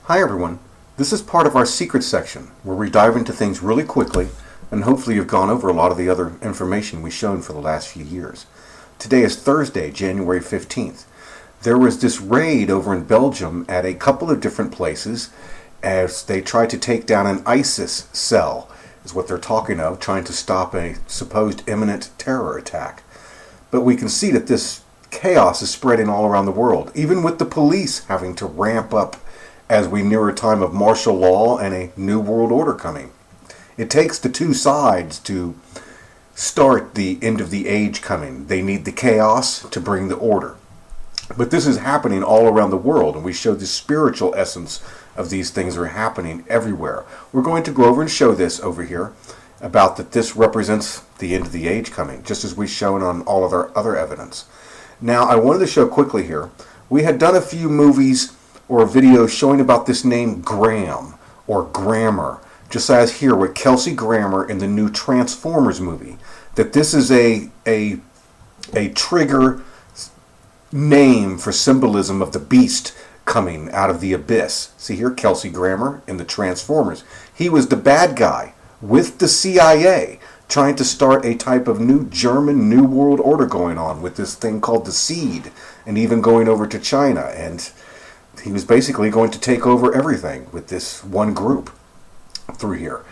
Hi everyone, this is part of our secret section where we dive into things really quickly and hopefully you've gone over a lot of the other information we've shown for the last few years. Today is Thursday, January 15th. There was this raid over in Belgium at a couple of different places as they tried to take down an ISIS cell, is what they're talking of, trying to stop a supposed imminent terror attack. But we can see that this chaos is spreading all around the world, even with the police having to ramp up as we near a time of martial law and a new world order coming. It takes the two sides to start the end of the age coming. They need the chaos to bring the order. But this is happening all around the world, and we show the spiritual essence of these things are happening everywhere. We're going to go over and show this over here about that this represents the end of the age coming, just as we've shown on all of our other evidence. Now, I wanted to show quickly here, we had done a few movies or videos showing about this name Graham or Grammar, just as here with Kelsey Grammer in the new Transformers movie, that this is a trigger name for symbolism of the beast coming out of the abyss. See here, Kelsey Grammer in the Transformers. He was the bad guy with the CIA trying to start a type of new German New World Order going on with this thing called the Seed, and even going over to China, and he was basically going to take over everything with this one group through here.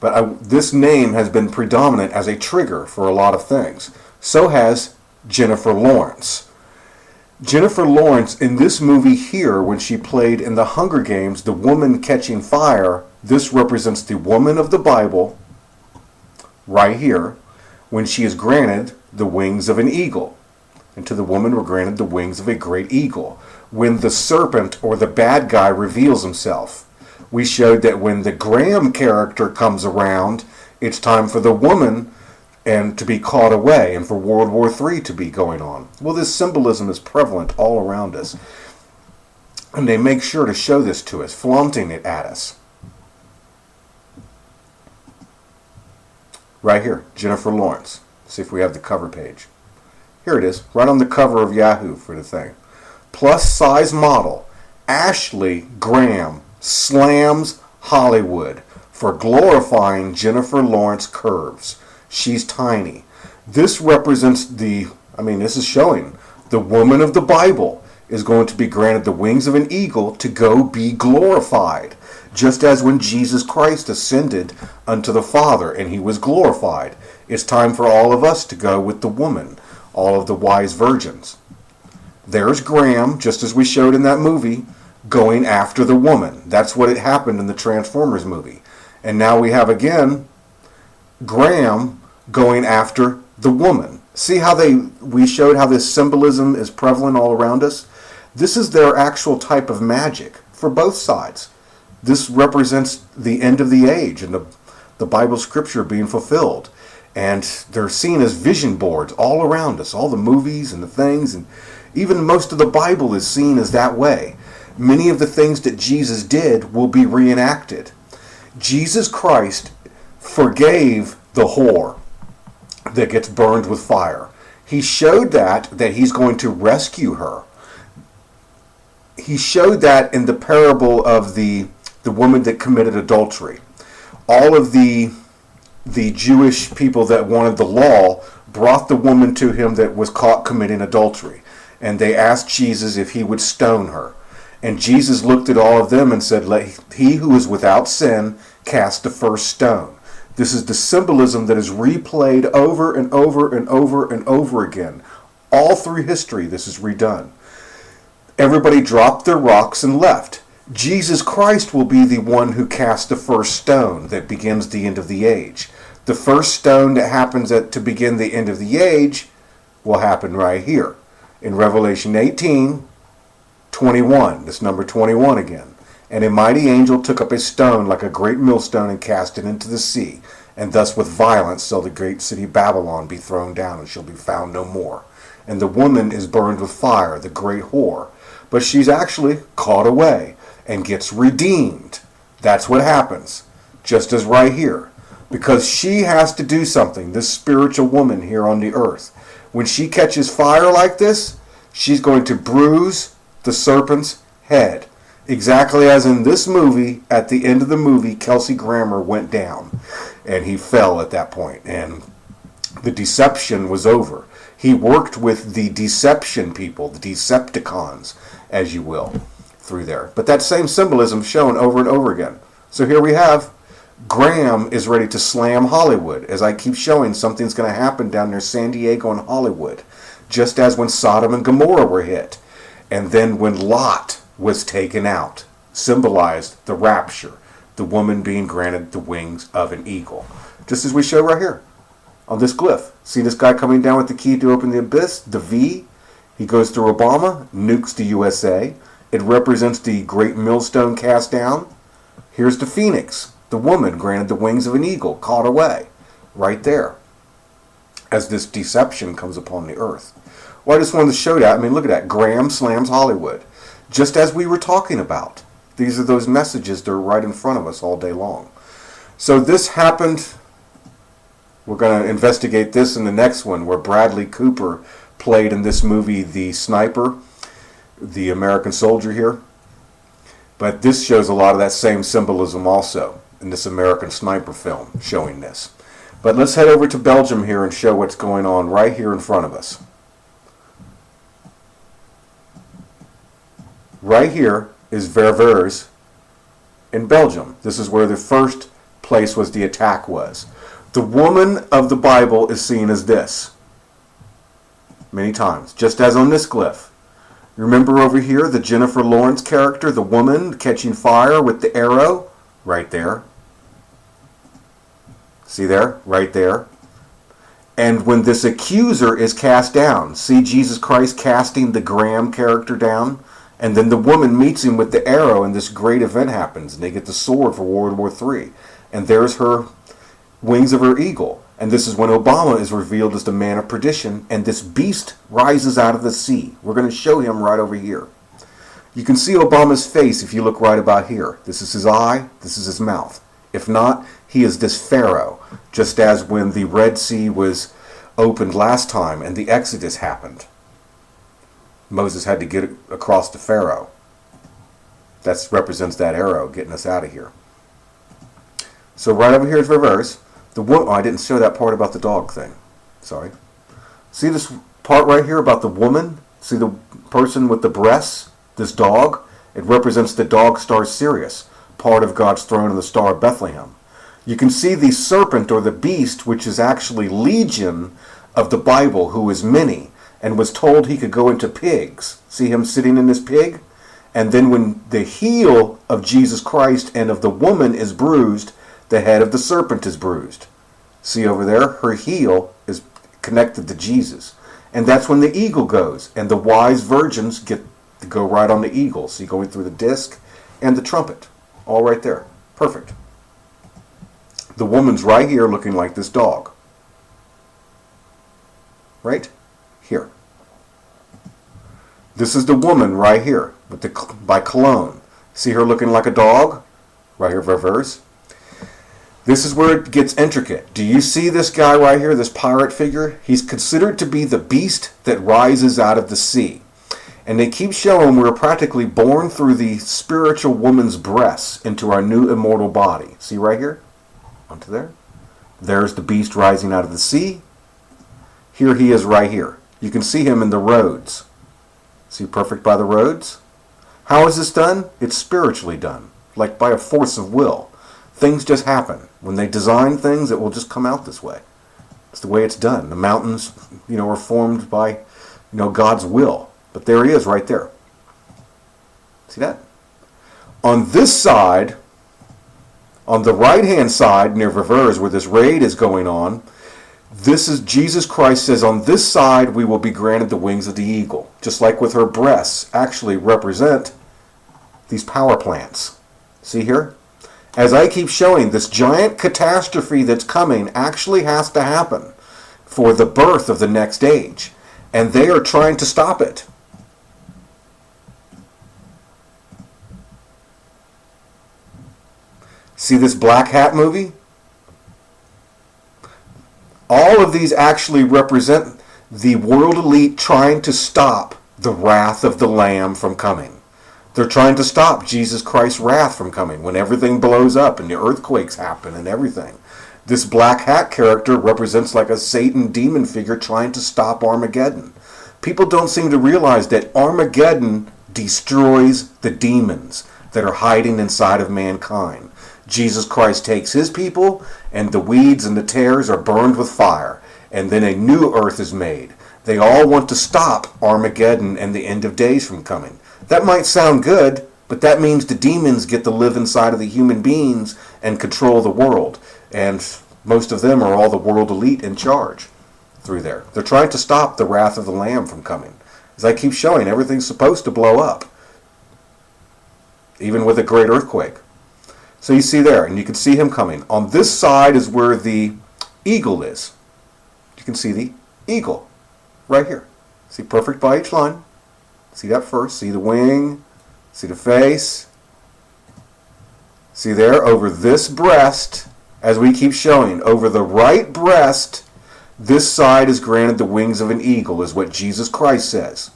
But this name has been predominant as a trigger for a lot of things. So has Jennifer Lawrence. Jennifer Lawrence in this movie here, when she played in the Hunger Games, the woman catching fire, this represents the woman of the Bible right here, when she is granted the wings of an eagle. And to the woman were granted the wings of a great eagle. When the serpent or the bad guy reveals himself, we showed that when the Graham character comes around, it's time for the woman and to be caught away and for World War III to be going on. Well, this symbolism is prevalent all around us. And they make sure to show this to us, flaunting it at us. Right here, Jennifer Lawrence. See if we have the cover page. Here it is, right on the cover of Yahoo for the thing. Plus size model, Ashley Graham slams Hollywood for glorifying Jennifer Lawrence curves. She's tiny. This represents this is showing the woman of the Bible is going to be granted the wings of an eagle to go be glorified. Just as when Jesus Christ ascended unto the Father and he was glorified. It's time for all of us to go with the woman, all of the wise virgins. There's Graham, just as we showed in that movie, going after the woman. That's what had happened in the Transformers movie. And now we have again Graham going after the woman. See how we showed how this symbolism is prevalent all around us? This is their actual type of magic for both sides. This represents the end of the age and the Bible scripture being fulfilled. And they're seen as vision boards all around us, all the movies and the things, and even most of the Bible is seen as that way. Many of the things that Jesus did will be reenacted. Jesus Christ forgave the whore that gets burned with fire. He showed that he's going to rescue her. He showed that in the parable of the woman that committed adultery. All of the Jewish people that wanted the law brought the woman to him that was caught committing adultery. And they asked Jesus if he would stone her. And Jesus looked at all of them and said, "Let he who is without sin cast the first stone." This is the symbolism that is replayed over and over and over and over again. All through history, this is redone. Everybody dropped their rocks and left. Jesus Christ will be the one who casts the first stone that begins the end of the age. The first stone that happens to begin the end of the age will happen right here. In Revelation 18:21, this number 21 again. And a mighty angel took up a stone like a great millstone and cast it into the sea. And thus with violence shall the great city Babylon be thrown down and shall be found no more. And the woman is burned with fire, the great whore. But she's actually caught away and gets redeemed. That's what happens. Just as right here. Because she has to do something, this spiritual woman here on the earth. When she catches fire like this, she's going to bruise the serpent's head. Exactly as in this movie, at the end of the movie, Kelsey Grammer went down. And he fell at that point. And the deception was over. He worked with the deception people, the Decepticons, as you will, through there. But that same symbolism shown over and over again. So here we have Graham is ready to slam Hollywood. As I keep showing, something's going to happen down near San Diego and Hollywood. Just as when Sodom and Gomorrah were hit. And then when Lot was taken out, symbolized the rapture, the woman being granted the wings of an eagle. Just as we show right here on this glyph. See this guy coming down with the key to open the abyss, the V? He goes through Obama, nukes the USA. It represents the great millstone cast down. Here's the phoenix, the woman granted the wings of an eagle, caught away, right there, as this deception comes upon the earth. Well, I just wanted to show that. I mean, look at that. Graham slams Hollywood. Just as we were talking about. These are those messages that are right in front of us all day long. So this happened. We're going to investigate this in the next one, where Bradley Cooper played in this movie the sniper, the American soldier here. But this shows a lot of that same symbolism also in this American sniper film showing this. But let's head over to Belgium here and show what's going on right here in front of us. Right here is Ververs in Belgium. This is where the first place was the attack was. The woman of the Bible is seen as this many times, just as on this glyph. Remember over here the Jennifer Lawrence character, the woman catching fire with the arrow? Right there. See there? Right there. And when this accuser is cast down, see Jesus Christ casting the Graham character down? And then the woman meets him with the arrow, and this great event happens, and they get the sword for World War III. And there's her wings of her eagle. And this is when Obama is revealed as the man of perdition, and this beast rises out of the sea. We're going to show him right over here. You can see Obama's face if you look right about here. This is his eye, this is his mouth. If not, he is this Pharaoh, just as when the Red Sea was opened last time and the Exodus happened. Moses had to get across to Pharaoh. That represents that arrow getting us out of here. So right over here is reverse. I didn't show that part about the dog thing. Sorry. See this part right here about the woman? See the person with the breasts? This dog? It represents the dog star Sirius, part of God's throne and the star of Bethlehem. You can see the serpent or the beast, which is actually Legion of the Bible, who is many, and was told he could go into pigs. See him sitting in this pig? And then when the heel of Jesus Christ and of the woman is bruised, the head of the serpent is bruised. See over there? Her heel is connected to Jesus. And that's when the eagle goes. And the wise virgins get to go right on the eagle. See, going through the disc and the trumpet. All right there. Perfect. The woman's right here looking like this dog. Right here. This is the woman right here with by Cologne. See her looking like a dog? Right here, reverse. This is where it gets intricate. Do you see this guy right here, this pirate figure? He's considered to be the beast that rises out of the sea. And they keep showing we're practically born through the spiritual woman's breasts into our new immortal body. See right here? Onto there. There's the beast rising out of the sea. Here he is right here. You can see him in the roads. See perfect by the roads? How is this done? It's spiritually done, like by a force of will. Things just happen. When they design things, it will just come out this way. It's the way it's done. The mountains, are formed by, God's will. But there he is right there. See that? On this side, on the right-hand side, near Ververs, where this raid is going on, this is Jesus Christ says, on this side we will be granted the wings of the eagle. Just like with her breasts actually represent these power plants. See here? As I keep showing, this giant catastrophe that's coming actually has to happen for the birth of the next age. And they are trying to stop it. See this Black Hat movie? All of these actually represent the world elite trying to stop the wrath of the Lamb from coming. They're trying to stop Jesus Christ's wrath from coming when everything blows up and the earthquakes happen and everything. This black hat character represents like a Satan demon figure trying to stop Armageddon. People don't seem to realize that Armageddon destroys the demons that are hiding inside of mankind. Jesus Christ takes his people, and the weeds and the tares are burned with fire, and then a new earth is made. They all want to stop Armageddon and the end of days from coming. That might sound good, but that means the demons get to live inside of the human beings and control the world. And most of them are all the world elite in charge through there. They're trying to stop the wrath of the Lamb from coming. As I keep showing, everything's supposed to blow up, even with a great earthquake. So you see there, and you can see him coming. On this side is where the eagle is. You can see the eagle right here. See, perfect by each line. See that first. See the wing. See the face. See there, over this breast, as we keep showing, over the right breast, this side is granted the wings of an eagle, is what Jesus Christ says.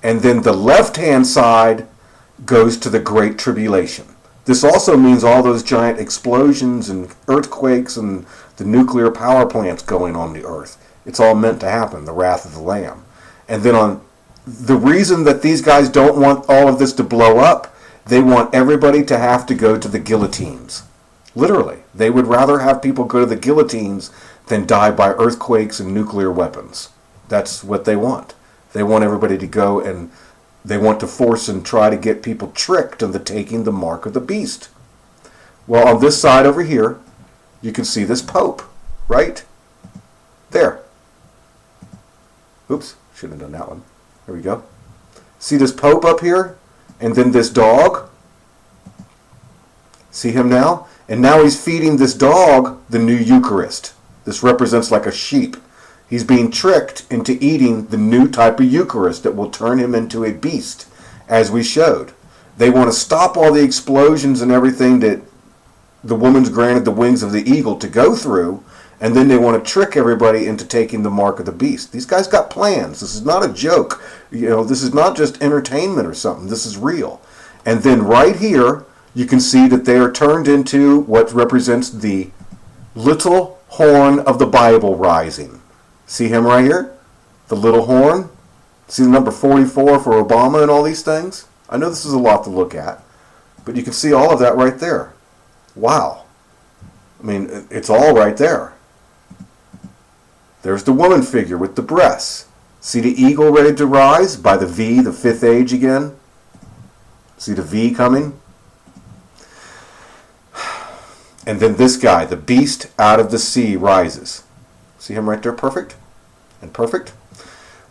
And then the left-hand side goes to the Great Tribulation. This also means all those giant explosions and earthquakes and the nuclear power plants going on the earth. It's all meant to happen, the wrath of the Lamb. And then on the reason that these guys don't want all of this to blow up, they want everybody to have to go to the guillotines. Literally. They would rather have people go to the guillotines than die by earthquakes and nuclear weapons. That's what they want. They want everybody to go, and they want to force and try to get people tricked into taking the mark of the beast. Well, on this side over here, you can see this Pope, right? There. Oops, should have done that one. There we go. See this Pope up here? And then this dog? See him now? And now he's feeding this dog the new Eucharist. This represents like a sheep. He's being tricked into eating the new type of Eucharist that will turn him into a beast, as we showed. They want to stop all the explosions and everything that the woman's granted the wings of the eagle to go through, and then they want to trick everybody into taking the mark of the beast. These guys got plans. This is not a joke. This is not just entertainment or something. This is real. And then right here, you can see that they are turned into what represents the little horn of the Bible rising. See him right here? The little horn? See the number 44 for Obama and all these things? I know this is a lot to look at, but you can see all of that right there. Wow. I mean, it's all right there. There's the woman figure with the breasts. See the eagle ready to rise by the V, the fifth age again? See the V coming? And then this guy, the beast out of the sea, rises. See him right there? Perfect? And perfect?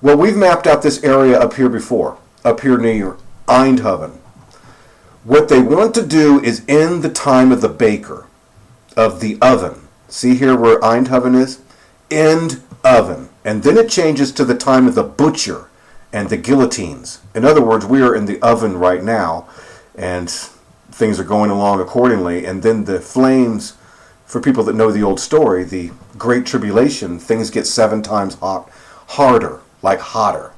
Well, we've mapped out this area up here before. Up here near Eindhoven. What they want to do is end the time of the baker, of the oven. See here where Eindhoven is? End oven. And then it changes to the time of the butcher and the guillotines. In other words, we are in the oven right now, and things are going along accordingly. And then the flames, for people that know the old story, the Great Tribulation, things get 7 times harder, like hotter.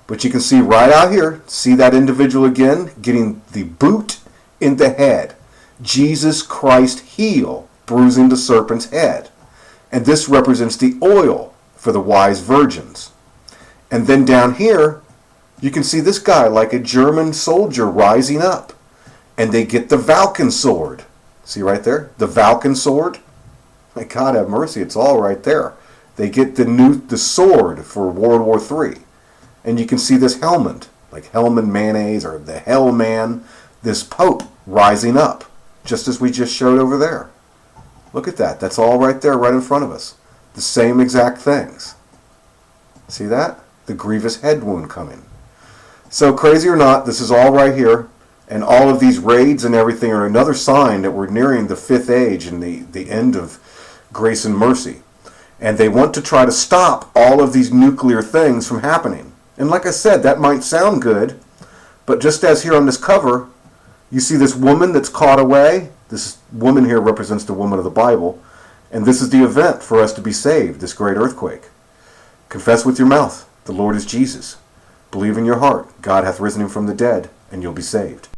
But you can see right out here, see that individual again, getting the boot in the head. Jesus Christ heel, bruising the serpent's head. And this represents the oil for the wise virgins. And then down here, you can see this guy like a German soldier rising up. And they get the Valken sword. See right there? The Valken sword. My God have mercy, it's all right there. They get the sword for World War III. And you can see this helmet, like Hellman mayonnaise or the Hell Man, this Pope rising up, just as we just showed over there. Look at that. That's all right there, right in front of us. The same exact things. See that? The grievous head wound coming. So crazy or not, this is all right here. And all of these raids and everything are another sign that we're nearing the 5th age and the end of grace and mercy. And they want to try to stop all of these nuclear things from happening. And like I said, that might sound good, but just as here on this cover, you see this woman that's caught away. This woman here represents the woman of the Bible. And this is the event for us to be saved, this great earthquake. Confess with your mouth, the Lord is Jesus. Believe in your heart, God hath risen him from the dead, and you'll be saved.